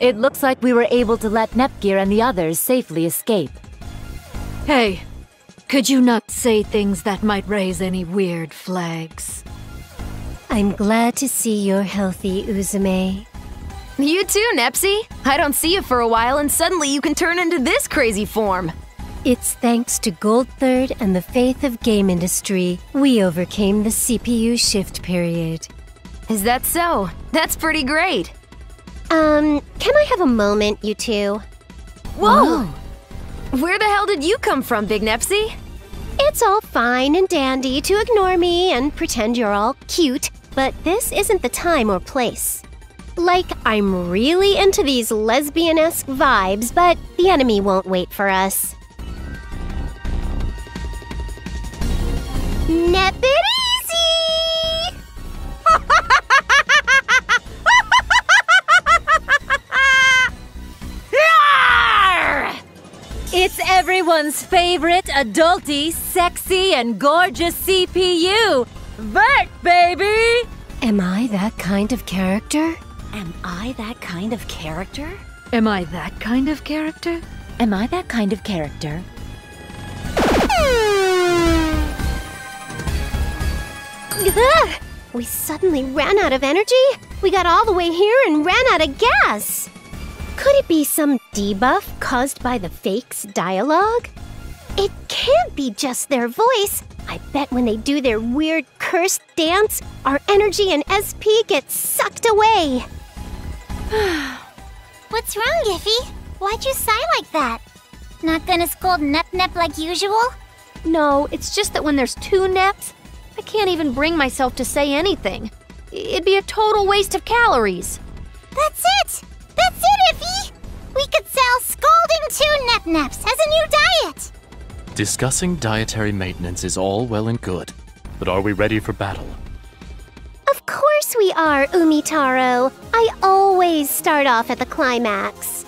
It looks like we were able to let Nepgear and the others safely escape. Hey, could you not say things that might raise any weird flags? I'm glad to see you're healthy, Uzume. You too, Nepsy. I don't see you for a while and suddenly you can turn into this crazy form. It's thanks to Gold Third and the faith of game industry, we overcame the CPU shift period. Is that so? That's pretty great. Can I have a moment, you two? Whoa! Where the hell did you come from, Big Nepsy? It's all fine and dandy to ignore me and pretend you're all cute, but this isn't the time or place. Like, I'm really into these lesbian-esque vibes, but the enemy won't wait for us. Nep it easy! It's everyone's favorite adulty, sexy, and gorgeous CPU! Vert, baby! Am I that kind of character? Am I that kind of character? Am I that kind of character? Am I that kind of character? Ugh! We suddenly ran out of energy? We got all the way here and ran out of gas! Could it be some debuff caused by the fake's dialogue? It can't be just their voice. I bet when they do their weird cursed dance, our energy and SP get sucked away. What's wrong, Giffy? Why'd you sigh like that? Not gonna scold Nep like usual? No, it's just that when there's two Neps, I can't even bring myself to say anything. It'd be a total waste of calories. That's it! That's it, Iffy! We could sell Scolding 2 Neps as a new diet! Discussing dietary maintenance is all well and good, but are we ready for battle? Of course we are, Umitaro. I always start off at the climax.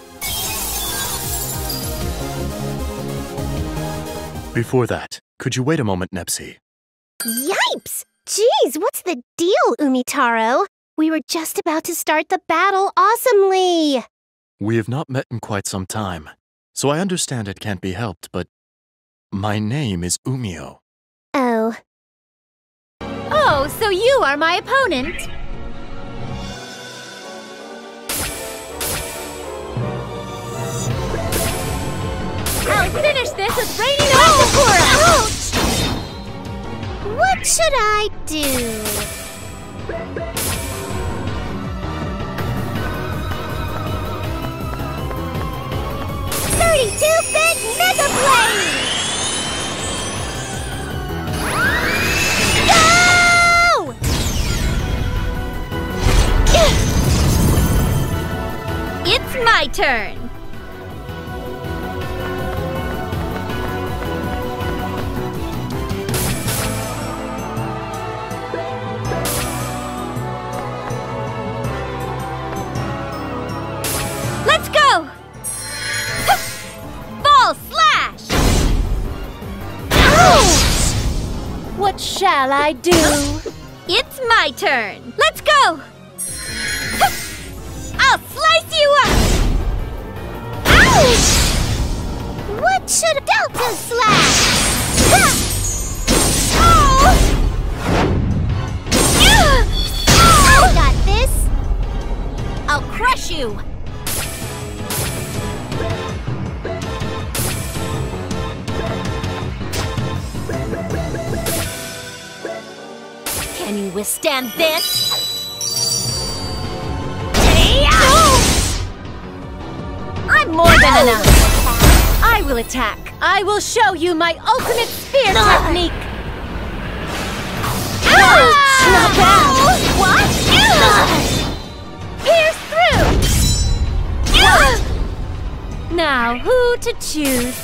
Before that, could you wait a moment, Nepsy? Yipes! Jeez, what's the deal, Umitaro? We were just about to start the battle awesomely! We have not met in quite some time, so I understand it can't be helped, but my name is Umio. Oh. Oh, so you are my opponent! I'll finish this with raining Sakura! Ouch! What should I do? $32-bit Mega Blade! Go! It's my turn! Let's go! Ball slash! Ouch! What shall I do? It's my turn! Let's go! I'll slice you up! Ouch! What should Delta Slash? Oh! I got this! I'll crush you! Can you withstand this? I'm more than enough! I will attack! I will show you my ultimate spear technique! Ouch! Not bad! What? Pierce through! Now, who to choose?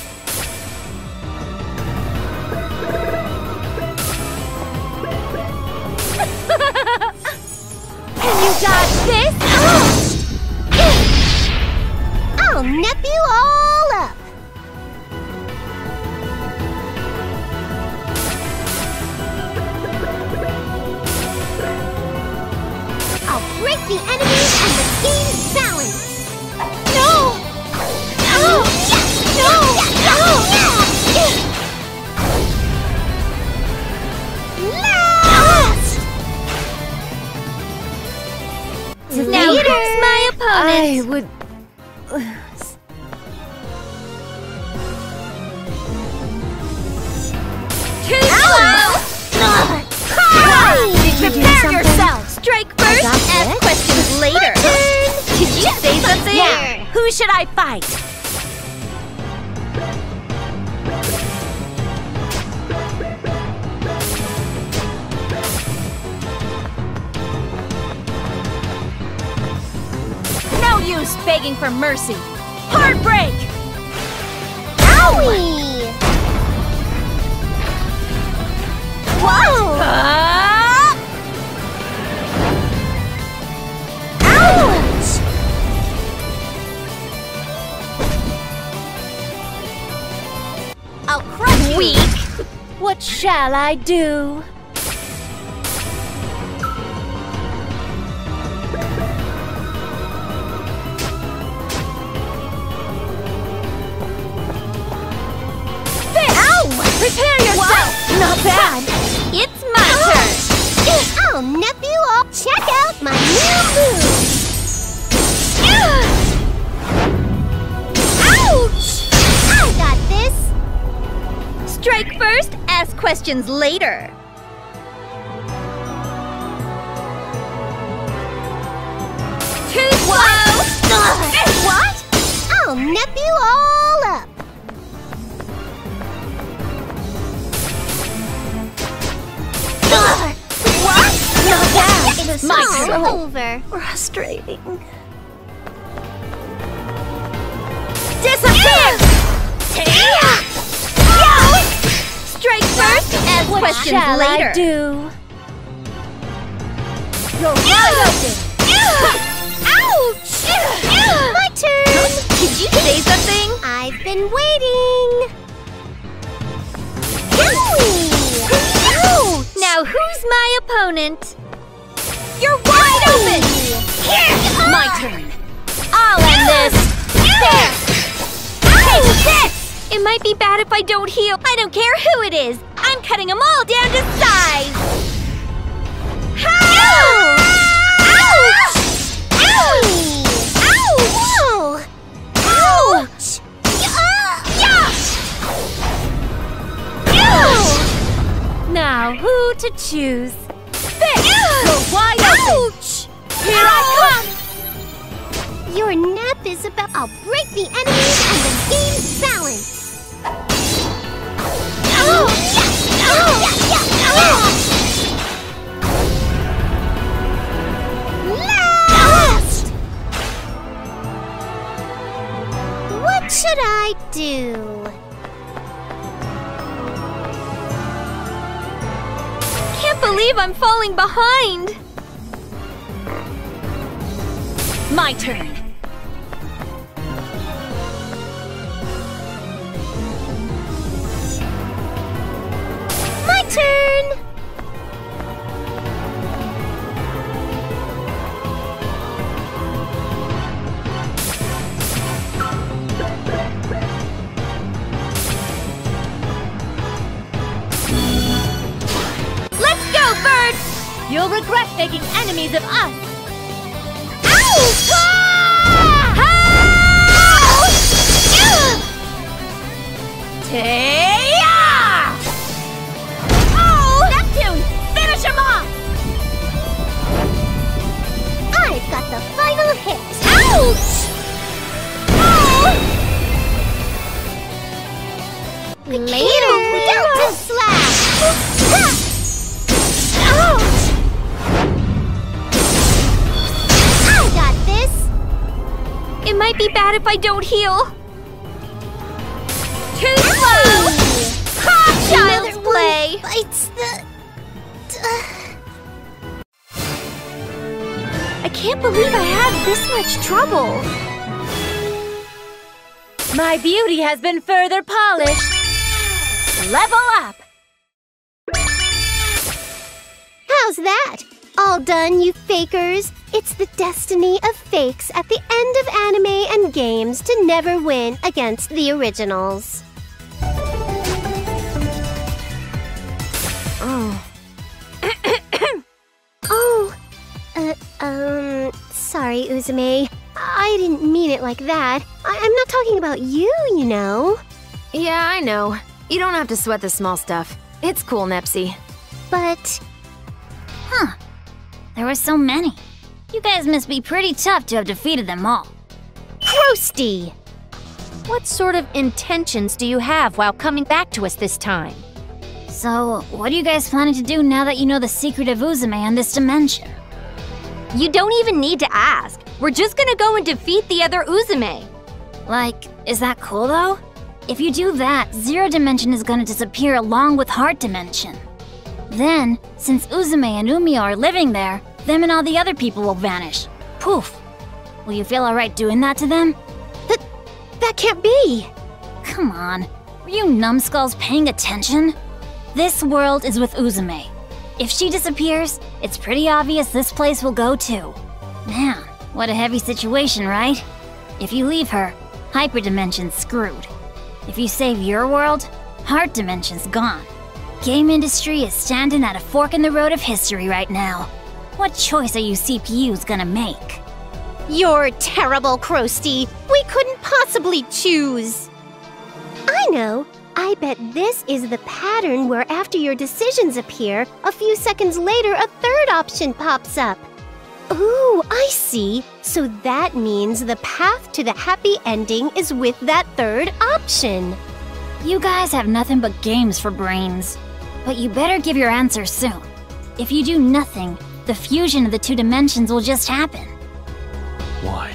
Can you dodge this? I'll nip you all up! I'll break the enemies and the game's balance! Who should I fight? No use begging for mercy. Heartbreak! Owie! Whoa! Ouch! I'll crush you. Weak. What shall I do? Prepare yourself! What? Not bad! It's my turn! Oh, nephew, I'll check out my new move! Ouch! I got this! Strike first, ask questions later. Too slow! What? Oh, nephew, all up! What? Not bad! It's My all turn. over. Frustrating. Disappear! Strike first, ask What questions shall later. I do? You're wide open! Ouch! My turn! Did you say something? I've been waiting! Owie! Ouch! Now who's my opponent? You're wide open! My turn. I'll end this. There! Take this! It might be bad if I don't heal. I don't care who it is. I'm cutting them all down to size. Ouch! Owie! Ouch! Ouch! Now, who to choose? You're wide open! Here I come! Your nap is about. I'll break the enemies and the game's balance. Last! What should I do? Can't believe I'm falling behind. My turn. My turn! Let's go, birds! You'll regret making enemies of us! Oh! Neptune! Finish him off! I've got the final hit! Ouch! Later! Delta Slash! Ouch! I got this! It might be bad if I don't heal. Too slow! Child's play. Bites the... I can't believe I had this much trouble. My beauty has been further polished. Level up! How's that? All done, you fakers. It's the destiny of fakes at the end of anime and games to never win against the originals. Sorry, Uzume. I didn't mean it like that. I'm not talking about you, you know. Yeah, I know. You don't have to sweat the small stuff. It's cool, Nepsy. But... Huh. There were so many. You guys must be pretty tough to have defeated them all. Crusty! What sort of intentions do you have while coming back to us this time? So, what are you guys planning to do now that you know the secret of Uzume and this dimension? You don't even need to ask. We're just gonna go and defeat the other Uzume. Like, is that cool though? If you do that, Zero Dimension is gonna disappear along with Heart Dimension. Then, since Uzume and Umio are living there, them and all the other people will vanish. Poof! Will you feel alright doing that to them? That can't be! Come on, were you numbskulls paying attention? This world is with Uzume. If she disappears, it's pretty obvious this place will go too. Man, what a heavy situation, right? If you leave her, Hyperdimension's screwed. If you save your world, Heart Dimension's gone. Game industry is standing at a fork in the road of history right now. What choice are you CPUs gonna make? You're terrible, Crusty. We couldn't possibly choose. I know. I bet this is the pattern where after your decisions appear, a few seconds later a third option pops up. Ooh, I see. So that means the path to the happy ending is with that third option. You guys have nothing but games for brains. But you better give your answer soon. If you do nothing, the fusion of the two dimensions will just happen. Why?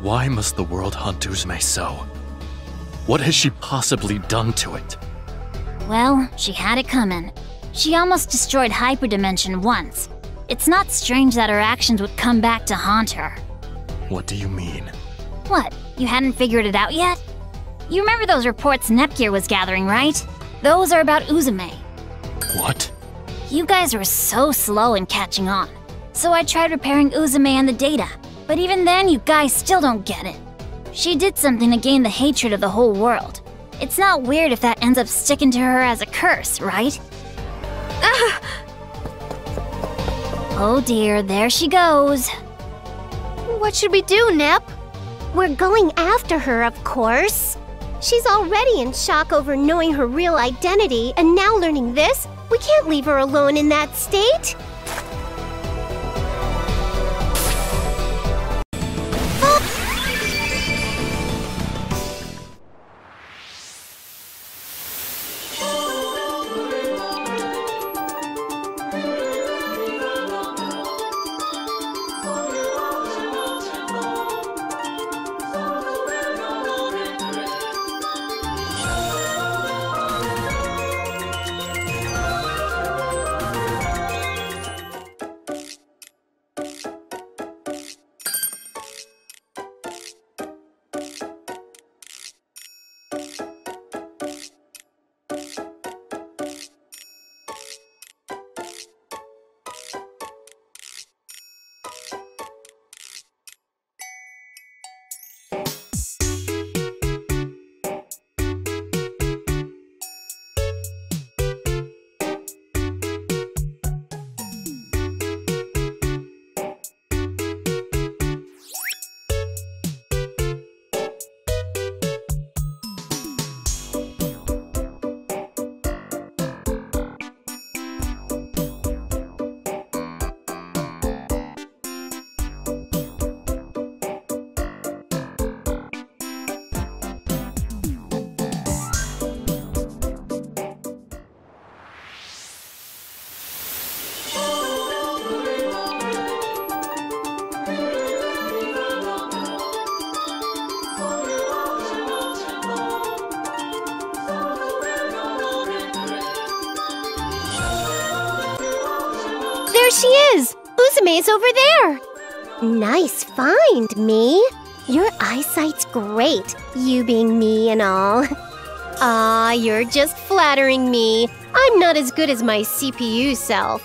Why must the world hunt Uzume so? What has she possibly done to it? Well, she had it coming. She almost destroyed Hyperdimension once. It's not strange that her actions would come back to haunt her. What do you mean? What, you hadn't figured it out yet? You remember those reports Nepgear was gathering, right? Those are about Uzume. What? You guys were so slow in catching on. So I tried repairing Uzume and the data. But even then, you guys still don't get it. She did something to gain the hatred of the whole world. It's not weird if that ends up sticking to her as a curse, right? Oh dear, there she goes. What should we do, Nep? We're going after her, of course. She's already in shock over knowing her real identity, and now learning this, we can't leave her alone in that state. There she is! Uzume's over there! Nice find, me. Your eyesight's great, you being me and all. Aw, you're just flattering me. I'm not as good as my CPU self.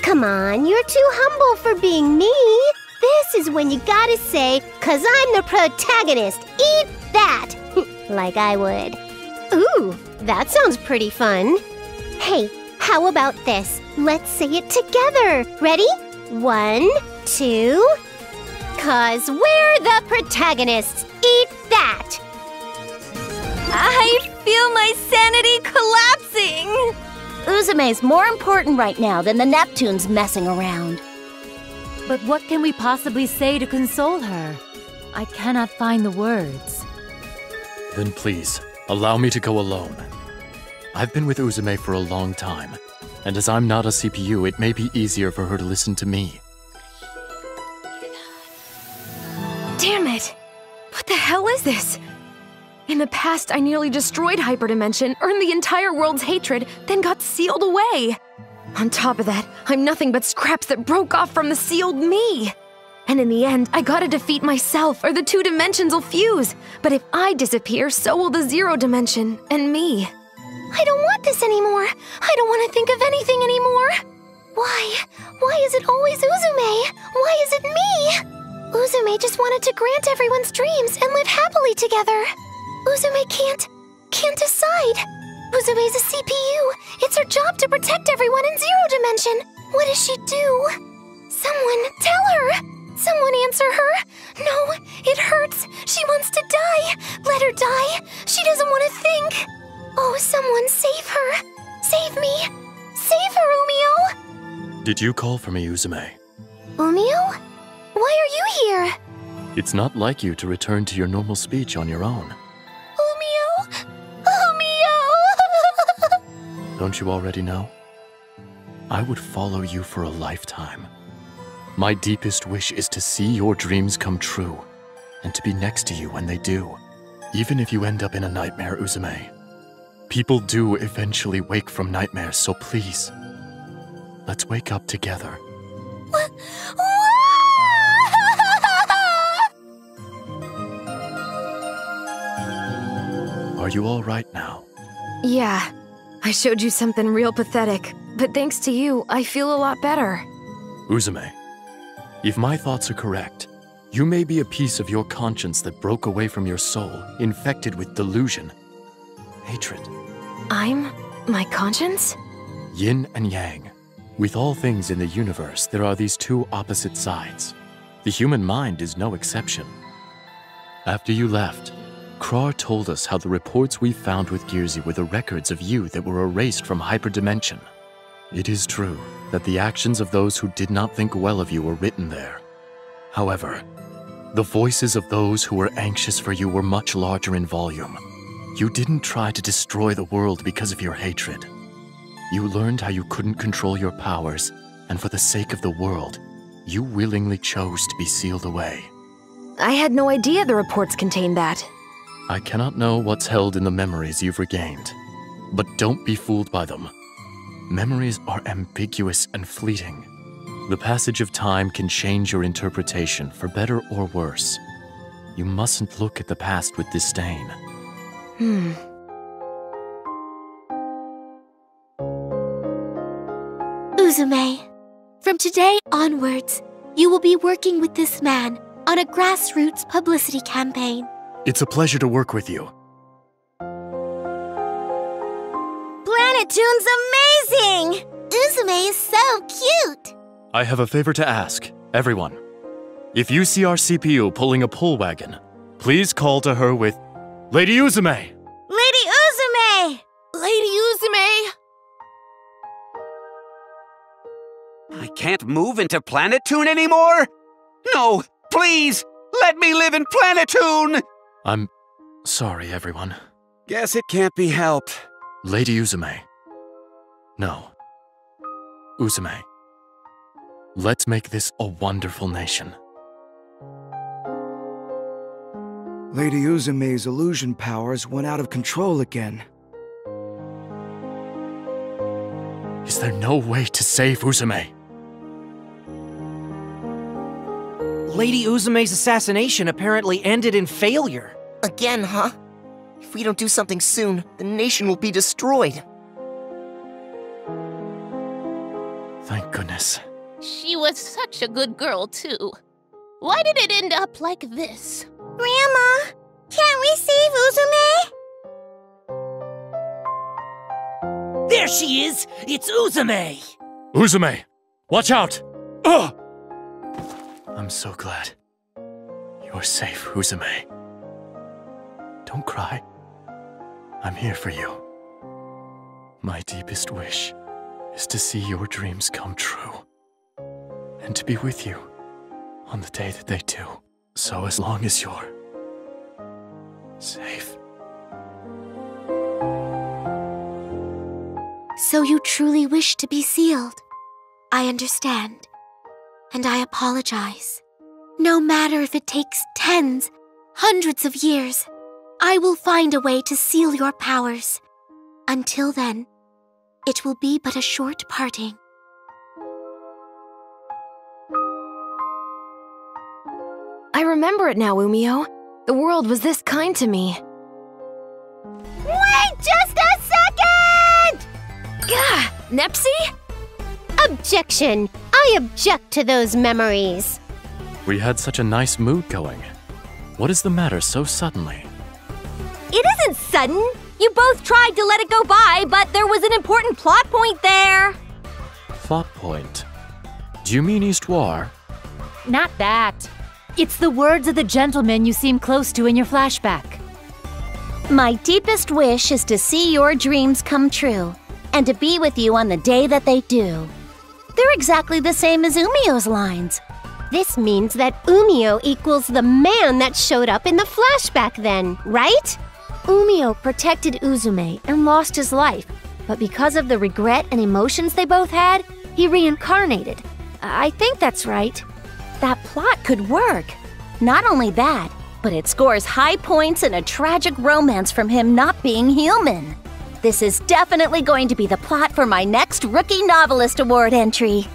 Come on, you're too humble for being me. This is when you gotta say, 'cause I'm the protagonist. Eat that! Like I would. Ooh, that sounds pretty fun. Hey, how about this? Let's say it together. Ready? 1, 2... 'Cause we're the protagonists. Eat that! I feel my sanity collapsing! Uzume's more important right now than the Neptunes messing around. But what can we possibly say to console her? I cannot find the words. Then please, allow me to go alone. I've been with Uzume for a long time, and as I'm not a CPU, it may be easier for her to listen to me. Damn it! What the hell is this? In the past, I nearly destroyed Hyperdimension, earned the entire world's hatred, then got sealed away. On top of that, I'm nothing but scraps that broke off from the sealed me. And in the end, I gotta defeat myself, or the two dimensions will fuse. But if I disappear, so will the zero dimension, and me. I don't want this anymore. I don't want to think of anything anymore. Why is it always Uzume? Why is it me? Uzume just wanted to grant everyone's dreams and live happily together. Uzume can't decide. Uzume's a CPU. It's her job to protect everyone in Zero Dimension. What does she do? Someone tell her. Someone answer her. No, it hurts. She wants to die. Let her die. She doesn't want to think. Oh, someone save her. Save me. Save her, Umio. Did you call for me, Uzume? Umio? Why are you here? It's not like you to return to your normal speech on your own. Umio? Umio! Don't you already know? I would follow you for a lifetime. My deepest wish is to see your dreams come true, and to be next to you when they do. Even if you end up in a nightmare, Uzume. People do eventually wake from nightmares, so please, let's wake up together. Are you all right now? Yeah, I showed you something real pathetic, but thanks to you, I feel a lot better. Uzume, if my thoughts are correct, you may be a piece of your conscience that broke away from your soul, infected with delusion, hatred. I'm my conscience? Yin and Yang. With all things in the universe, there are these two opposite sides. The human mind is no exception. After you left, Krar told us how the reports we found with Girzi were the records of you that were erased from Hyperdimension. It is true that the actions of those who did not think well of you were written there. However, the voices of those who were anxious for you were much larger in volume. You didn't try to destroy the world because of your hatred. You learned how you couldn't control your powers, and for the sake of the world, you willingly chose to be sealed away. I had no idea the reports contained that. I cannot know what's held in the memories you've regained, but don't be fooled by them. Memories are ambiguous and fleeting. The passage of time can change your interpretation for better or worse. You mustn't look at the past with disdain. Uzume, from today onwards, you will be working with this man on a grassroots publicity campaign. It's a pleasure to work with you. Planetoon's amazing! Uzume is so cute! I have a favor to ask, everyone. If you see our CPU pulling a pull wagon, please call to her with, Lady Uzume! Lady Uzume! Lady Uzume! I can't move into Planetoon anymore? No, please, let me live in Planetoon! I'm sorry, everyone. Guess it can't be helped. Lady Uzume. No. Uzume. Let's make this a wonderful nation. Lady Uzume's illusion powers went out of control again. Is there no way to save Uzume? Lady Uzume's assassination apparently ended in failure. Again, huh? If we don't do something soon, the nation will be destroyed. Thank goodness. She was such a good girl, too. Why did it end up like this? Grandma, can't we save Uzume? There she is! It's Uzume! Uzume! Watch out! Ugh! I'm so glad. You're safe, Uzume. Don't cry. I'm here for you. My deepest wish is to see your dreams come true. And to be with you on the day that they do. So as long as you're safe. So you truly wish to be sealed. I understand. And I apologize. No matter if it takes tens, hundreds of years, I will find a way to seal your powers. Until then, it will be but a short parting. I remember it now, Umio. The world was this kind to me. Wait just a second! Gah! Nepsi? Objection! I object to those memories. We had such a nice mood going. What is the matter so suddenly? It isn't sudden. You both tried to let it go by, but there was an important plot point there. Plot point. Do you mean Histoire? Not that. It's the words of the gentleman you seem close to in your flashback. My deepest wish is to see your dreams come true, and to be with you on the day that they do. They're exactly the same as Umio's lines. This means that Umio equals the man that showed up in the flashback then, right? Umio protected Uzume and lost his life, but because of the regret and emotions they both had, he reincarnated. I think that's right. That plot could work. Not only that, but it scores high points in a tragic romance from him not being human. This is definitely going to be the plot for my next Rookie Novelist Award entry.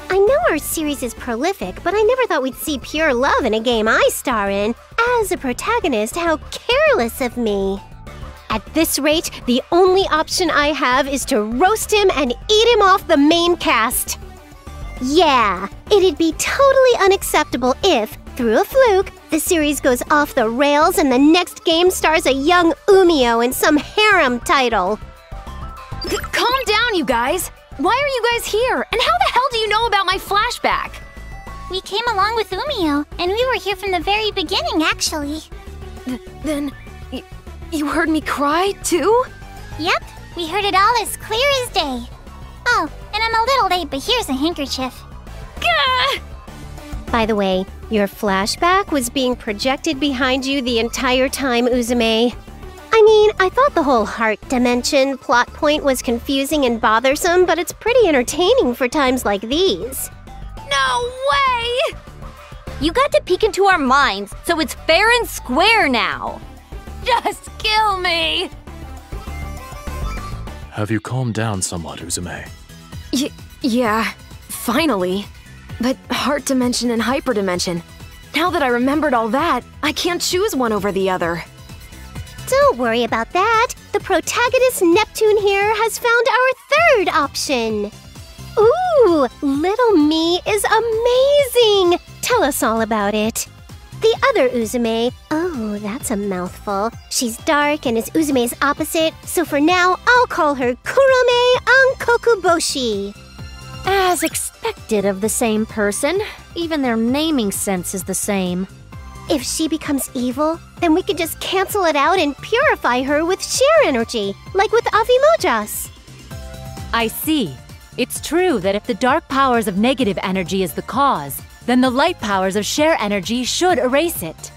I know our series is prolific, but I never thought we'd see pure love in a game I star in. As a protagonist, how careless of me. At this rate, the only option I have is to roast him and eat him off the main cast. Yeah, it'd be totally unacceptable if, through a fluke, the series goes off the rails and the next game stars a young Umio in some harem title. Calm down, you guys! Why are you guys here? And how the hell do you know about my flashback? We came along with Umio, and we were here from the very beginning, actually. Then, you heard me cry, too? Yep, we heard it all as clear as day. Oh, and I'm a little late, but here's a handkerchief. Gah! By the way, your flashback was being projected behind you the entire time, Uzume. I mean, I thought the whole heart dimension plot point was confusing and bothersome, but it's pretty entertaining for times like these. No way! You got to peek into our minds, so it's fair and square now. Just kill me! Have you calmed down somewhat, Uzume? Yeah, finally. But heart dimension and hyperdimension. Now that I remembered all that, I can't choose one over the other. Don't worry about that. The protagonist Neptune here has found our third option. Ooh, little me is amazing! Tell us all about it. The other Uzume, oh, that's a mouthful. She's dark and is Uzume's opposite, so for now, I'll call her Kurome Ankokuboshi. As expected of the same person, even their naming sense is the same. If she becomes evil, then we could just cancel it out and purify her with share energy, like with Avimojas. I see. It's true that if the dark powers of negative energy is the cause, then the light powers of share energy should erase it.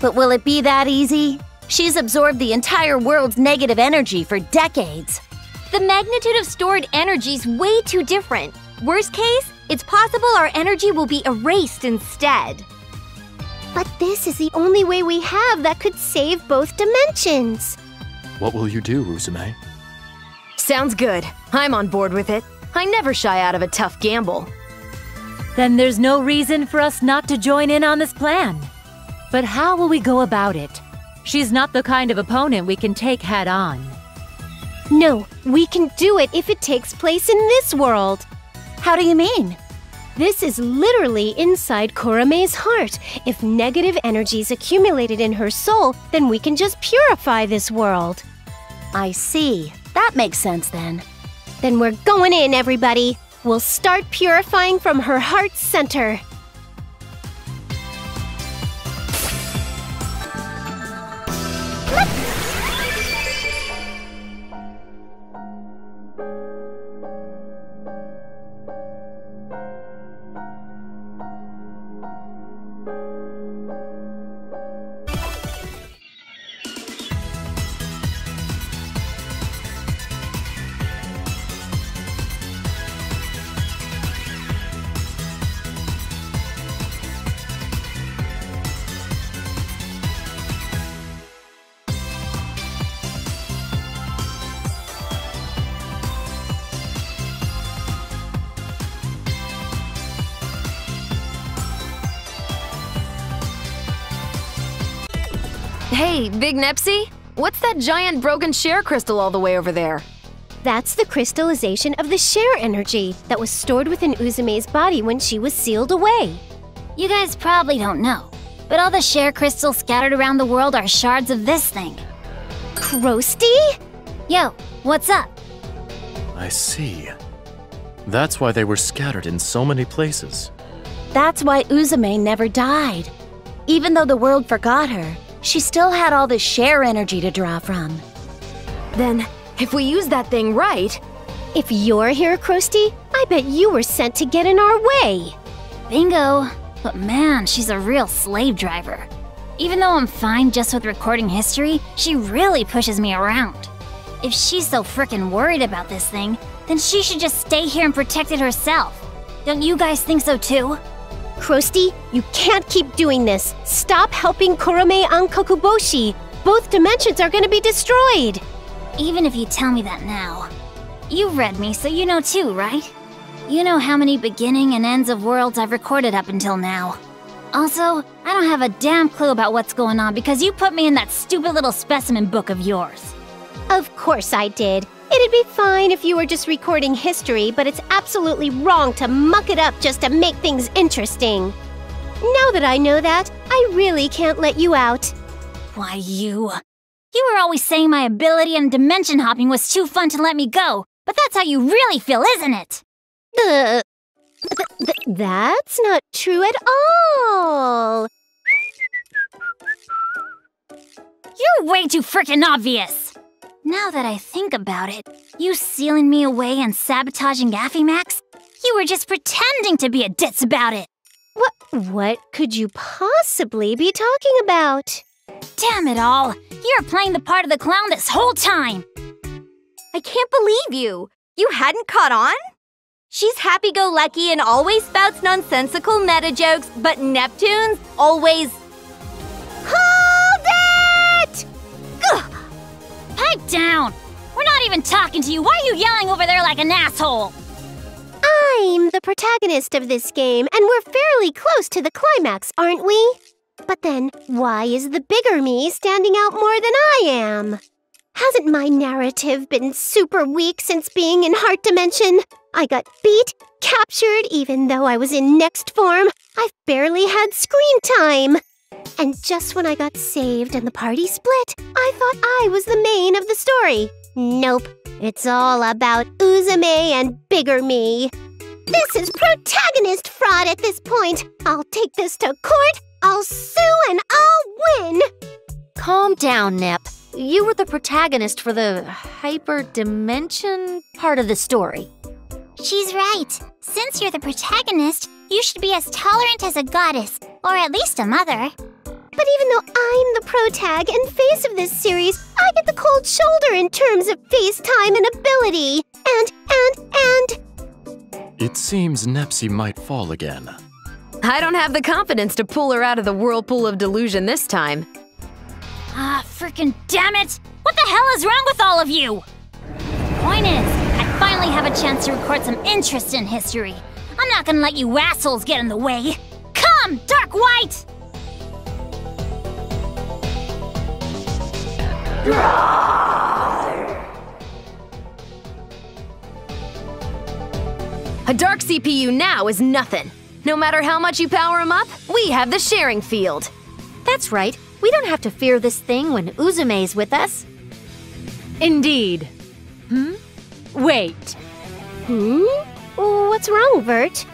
But will it be that easy? She's absorbed the entire world's negative energy for decades. The magnitude of stored energy is way too different. Worst case, it's possible our energy will be erased instead. But this is the only way we have that could save both dimensions. What will you do, Uzume? Sounds good. I'm on board with it. I never shy out of a tough gamble. Then there's no reason for us not to join in on this plan. But how will we go about it? She's not the kind of opponent we can take head on. No, we can do it if it takes place in this world. How do you mean? This is literally inside Kurome's heart. If negative energy's accumulated in her soul, then we can just purify this world. I see. That makes sense then. Then we're going in, everybody. We'll start purifying from her heart center. Hey, Big Nepsy, what's that giant broken share crystal all the way over there? That's the crystallization of the share energy that was stored within Uzume's body when she was sealed away. You guys probably don't know, but all the share crystals scattered around the world are shards of this thing. Krusty? Yo, what's up? I see. That's why they were scattered in so many places. That's why Uzume never died. Even though the world forgot her, she still had all the share energy to draw from. Then, if we use that thing right... If you're here, Krusty, I bet you were sent to get in our way. Bingo. But man, she's a real slave driver. Even though I'm fine just with recording history, she really pushes me around. If she's so frickin' worried about this thing, then she should just stay here and protect it herself. Don't you guys think so too? Krusty, you can't keep doing this. Stop helping Kurome and Kokuboshi. Both dimensions are gonna be destroyed. Even if you tell me that now. You've read me, so you know too, right? You know how many beginning and ends of worlds I've recorded up until now. Also, I don't have a damn clue about what's going on because you put me in that stupid little specimen book of yours. Of course I did. It'd be fine if you were just recording history, but it's absolutely wrong to muck it up just to make things interesting. Now that I know that, I really can't let you out. Why, you were always saying my ability in dimension hopping was too fun to let me go, but that's how you really feel, isn't it? That's not true at all. You're way too frickin' obvious. Now that I think about it, you sealing me away and sabotaging Affymax, you were just pretending to be a ditz about it. What could you possibly be talking about? Damn it all! You're playing the part of the clown this whole time! I can't believe you! You hadn't caught on? She's happy-go-lucky and always spouts nonsensical meta-jokes, but Neptune's always... Hold it! Ugh. Pipe down! We're not even talking to you! Why are you yelling over there like an asshole? I'm the protagonist of this game, and we're fairly close to the climax, aren't we? But then, why is the bigger me standing out more than I am? Hasn't my narrative been super weak since being in Heart Dimension? I got beat, captured, even though I was in next form. I've barely had screen time. And just when I got saved and the party split, I thought I was the main of the story. Nope, it's all about Uzume and bigger me. This is protagonist fraud at this point. I'll take this to court, I'll sue, and I'll win. Calm down, Nep. You were the protagonist for the hyper-dimension part of the story. She's right. Since you're the protagonist, you should be as tolerant as a goddess, or at least a mother. But even though I'm the protag and face of this series, I get the cold shoulder in terms of face time and ability. And... It seems Nepsy might fall again. I don't have the confidence to pull her out of the whirlpool of delusion this time. Ah, frickin' damn it! What the hell is wrong with all of you? Point is, I finally have a chance to record some interest in history. I'm not gonna let you assholes get in the way. Come, Dark White! A dark CPU now is nothing. No matter how much you power him up, we have the sharing field. That's right. We don't have to fear this thing when Uzume's with us. Indeed. Wait. What's wrong, Vert?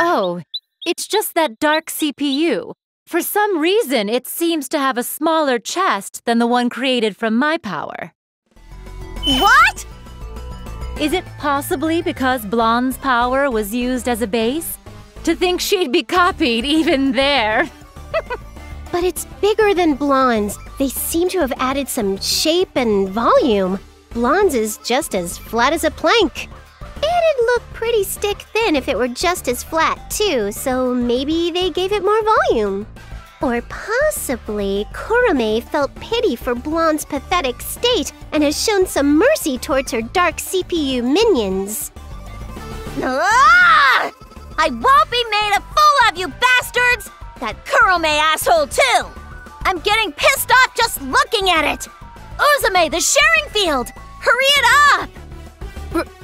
Oh, it's just that dark CPU. For some reason, it seems to have a smaller chest than the one created from my power. What? Is it possibly because Blonde's power was used as a base? To think she'd be copied even there. But it's bigger than Blonde's. They seem to have added some shape and volume. Blonde's is just as flat as a plank. It'd look pretty stick-thin if it were just as flat, too, so maybe they gave it more volume. Or possibly, Kurome felt pity for Blonde's pathetic state and has shown some mercy towards her dark CPU minions. Ah! I won't be made a fool of, you bastards! That Kurome asshole, too! I'm getting pissed off just looking at it! Uzume, the sharing field! Hurry it up!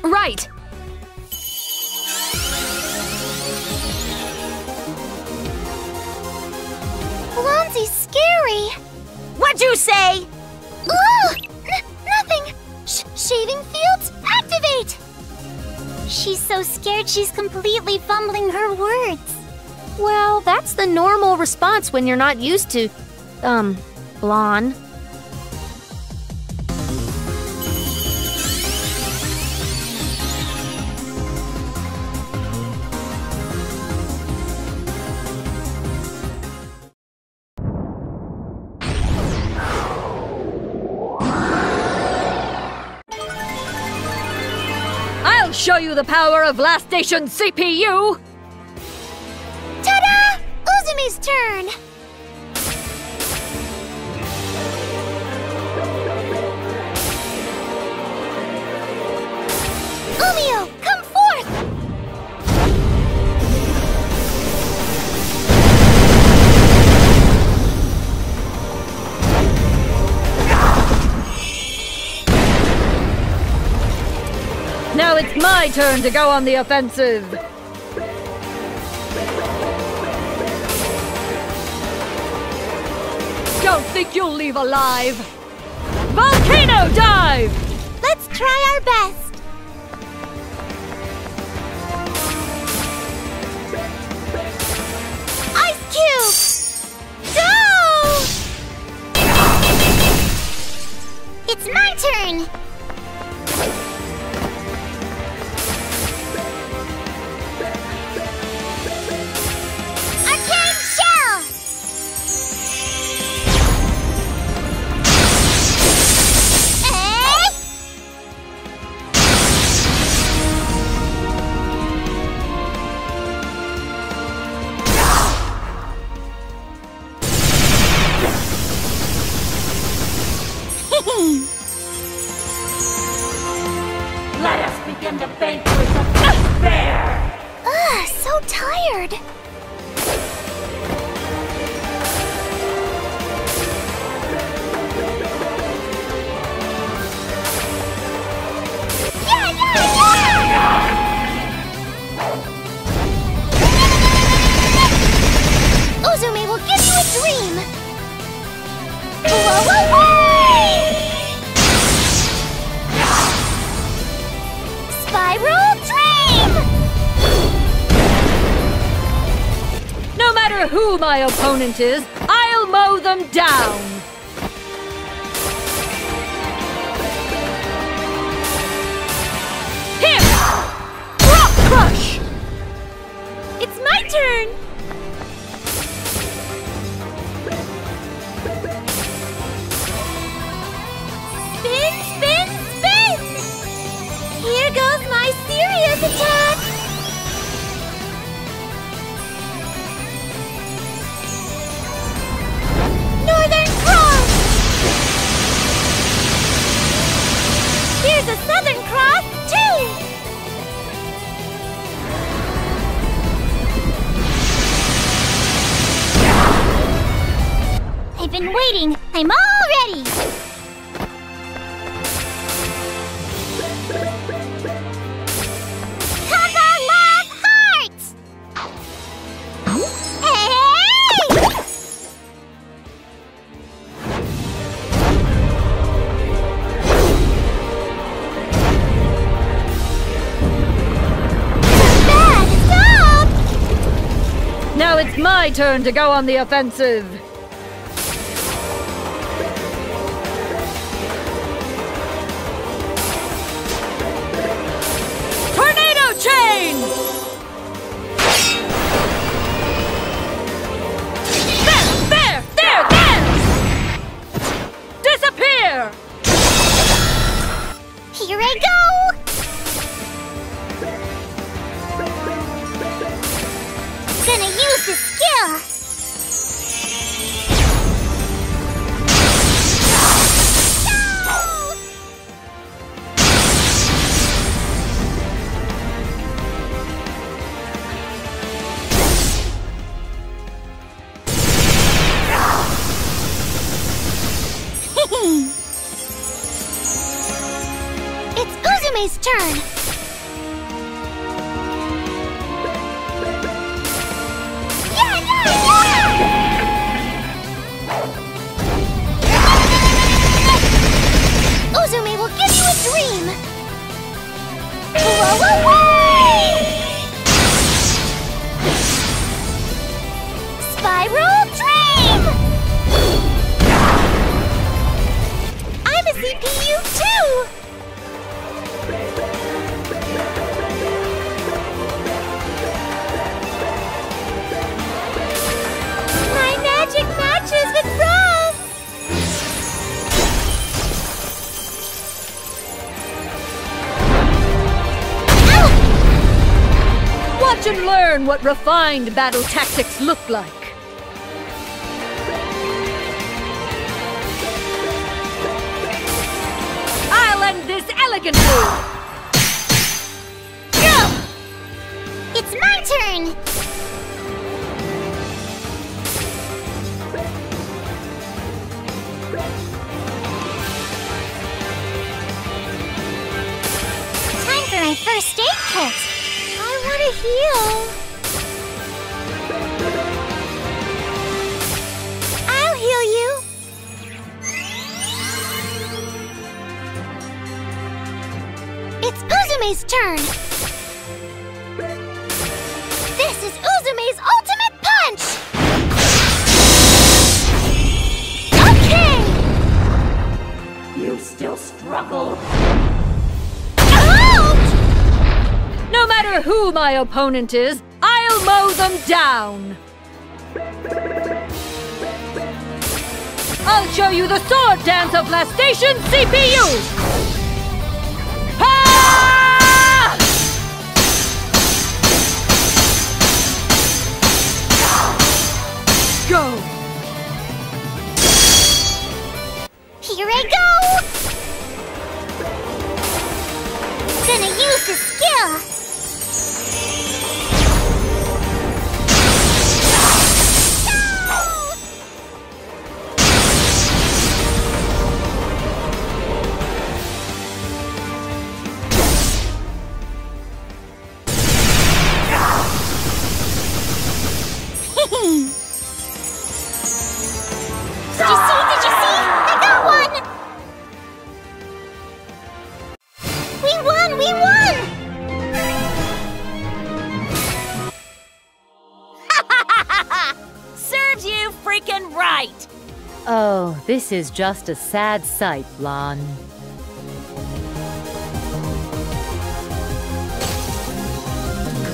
Right! Alonzi's scary. What'd you say? Nothing. Shaving fields, activate! She's so scared she's completely fumbling her words. Well, that's the normal response when you're not used to, blonde. I'll show you the power of Last Station CPU! Ta-da! Uzume's turn! Umio, come forth! Now it's my turn to go on the offensive! Don't think you'll leave alive! Volcano dive! Let's try our best! Ice cube! Go! It's my turn! Arcane shell! Let us begin the banquet of despair! Ugh, so tired. Yeah, yeah, yeah! Uzume will give you a dream. Whoa, whoa, whoa! Spiral Dream! No matter who my opponent is, I'll mow them down! Here! Rock Crush! It's my turn! Spin, spin, spin! Here goes my serious attack! Northern Cross! Here's a Southern Cross, too! I've been waiting. I'm all ready. Cover love hearts! Hey! Bad, stop! Now it's my turn to go on the offensive! Tornado Chain! There! Disappear! Here I go! Gonna use the skill! It's Uzume's turn! Yeah! Uzume will give you a dream! Blow away! Spiral Dream! I'm a CPU too! My magic matches with Rob's! Watch and learn what refined battle tactics look like. I'll end this elegantly! Go! It's my turn! Time for my first aid kit! I want to heal. I'll heal you. It's Uzume's turn. This is Uzume's ultimate punch. Okay. You still struggle. No matter who my opponent is, I'll mow them down! I'll show you the sword dance of Last Station CPU! Ha! Go! Here I go! Gonna use the skill! Did you see? I got one! We won! Serves you freaking right! Oh, this is just a sad sight, Blanc.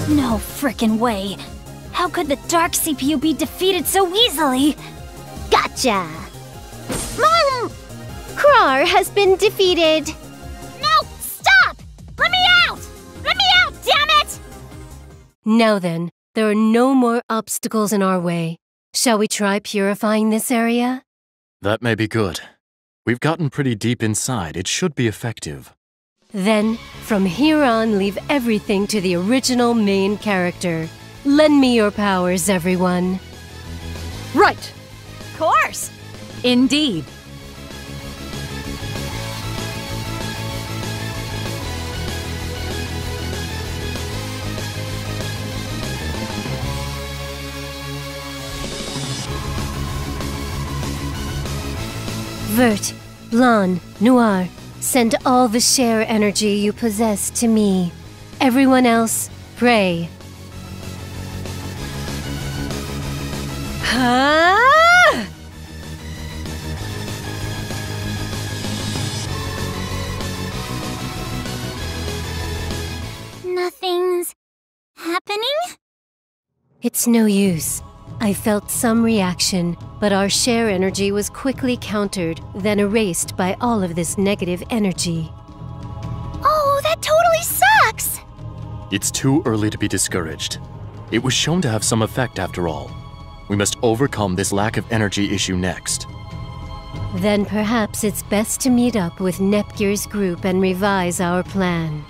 No frickin' way. How could the Dark CPU be defeated so easily? Gotcha! Mom! Krar has been defeated. No! Stop! Let me out! Let me out, damn it! Now then, there are no more obstacles in our way. Shall we try purifying this area? That may be good. We've gotten pretty deep inside. It should be effective. Then, from here on, leave everything to the original main character. Lend me your powers, everyone. Right! Of course! Indeed. Vert, Blanc, Noir, send all the share energy you possess to me. Everyone else, pray. Huh? Nothing's happening? It's no use. I felt some reaction, but our share energy was quickly countered, then erased by all of this negative energy. Oh, that totally sucks! It's too early to be discouraged. It was shown to have some effect after all. We must overcome this lack of energy issue next. Then perhaps it's best to meet up with Nepgear's group and revise our plan.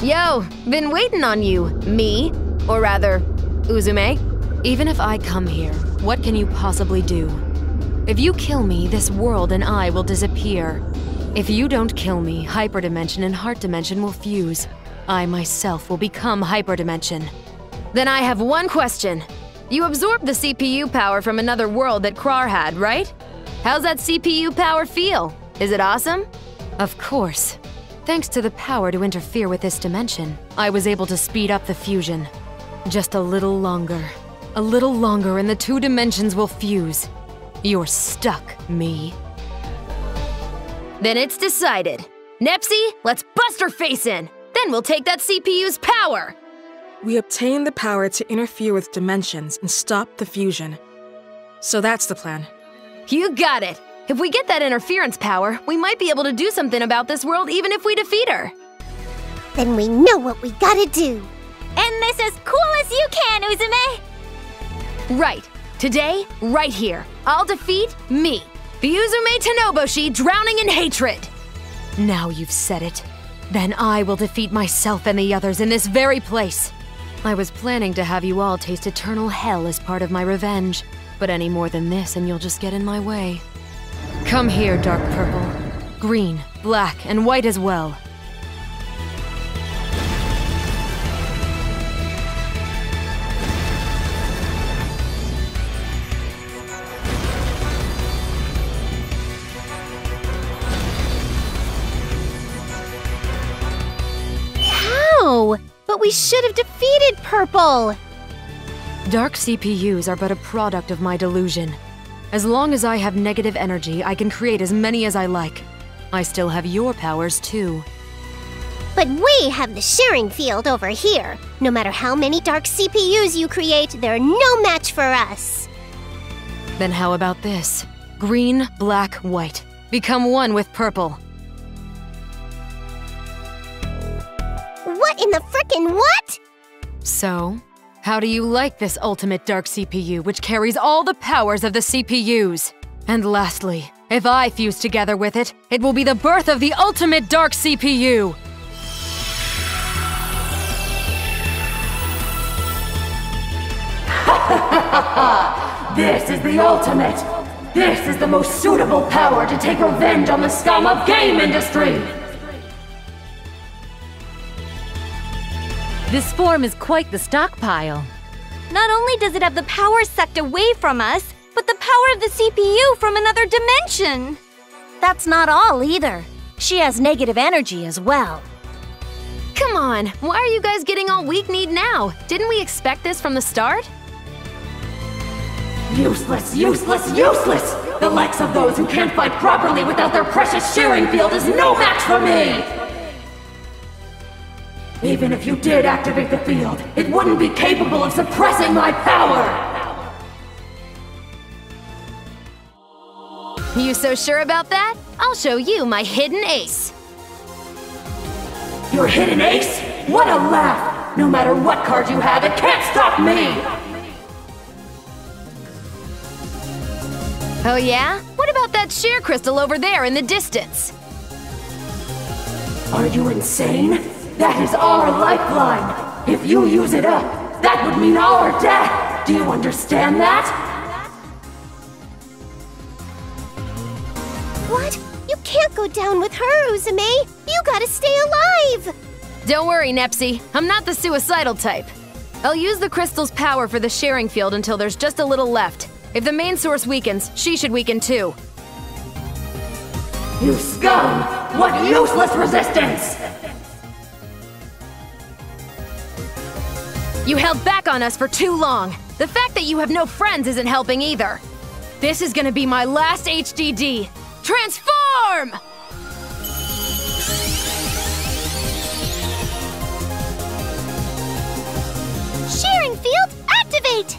Yo, been waiting on you, me. Or rather, Uzume. Even if I come here, what can you possibly do? If you kill me, this world and I will disappear. If you don't kill me, Hyperdimension and Heart Dimension will fuse. I myself will become Hyperdimension. Then I have one question. You absorbed the CPU power from another world that Krar had, right? How's that CPU power feel? Is it awesome? Of course. Thanks to the power to interfere with this dimension, I was able to speed up the fusion. Just a little longer. A little longer and the two dimensions will fuse. You're stuck, me. Then it's decided. Nepsi, let's bust her face in! Then we'll take that CPU's power! We obtain the power to interfere with dimensions and stop the fusion. So that's the plan. You got it! If we get that interference power, we might be able to do something about this world even if we defeat her! Then we know what we gotta do! And this as cool as you can, Uzume! Right. Today, right here, I'll defeat me, the Uzume Tanoboshi drowning in hatred! Now you've said it. Then I will defeat myself and the others in this very place. I was planning to have you all taste eternal hell as part of my revenge, but any more than this and you'll just get in my way. Come here, dark purple. Green, black, and white as well. How? But we should have defeated Purple! Dark CPUs are but a product of my delusion. As long as I have negative energy, I can create as many as I like. I still have your powers, too. But we have the sharing field over here. No matter how many dark CPUs you create, they're no match for us. Then how about this? Green, black, white. Become one with purple. What in the frickin' what? So, how do you like this ultimate dark CPU, which carries all the powers of the CPUs? And lastly, if I fuse together with it, it will be the birth of the ultimate dark CPU! This is the ultimate! This is the most suitable power to take revenge on the scum of game industry! This form is quite the stockpile. Not only does it have the power sucked away from us, but the power of the CPU from another dimension! That's not all either. She has negative energy as well. Come on, why are you guys getting all weak-kneed now? Didn't we expect this from the start? Useless, useless, useless! The likes of those who can't fight properly without their precious sharing field is no match for me! Even if you did activate the field, it wouldn't be capable of suppressing my power! You so sure about that? I'll show you my hidden ace. Your hidden ace? What a laugh! No matter what card you have, it can't stop me! Oh yeah? What about that share crystal over there in the distance? Are you insane? That is our lifeline! If you use it up, that would mean our death! Do you understand that? What? You can't go down with her, Uzume! You gotta stay alive! Don't worry, Nepsi. I'm not the suicidal type. I'll use the crystal's power for the sharing field until there's just a little left. If the main source weakens, she should weaken too. You scum! What useless resistance! You held back on us for too long. The fact that you have no friends isn't helping either. This is gonna be my last HDD. Transform! Sharing field, activate!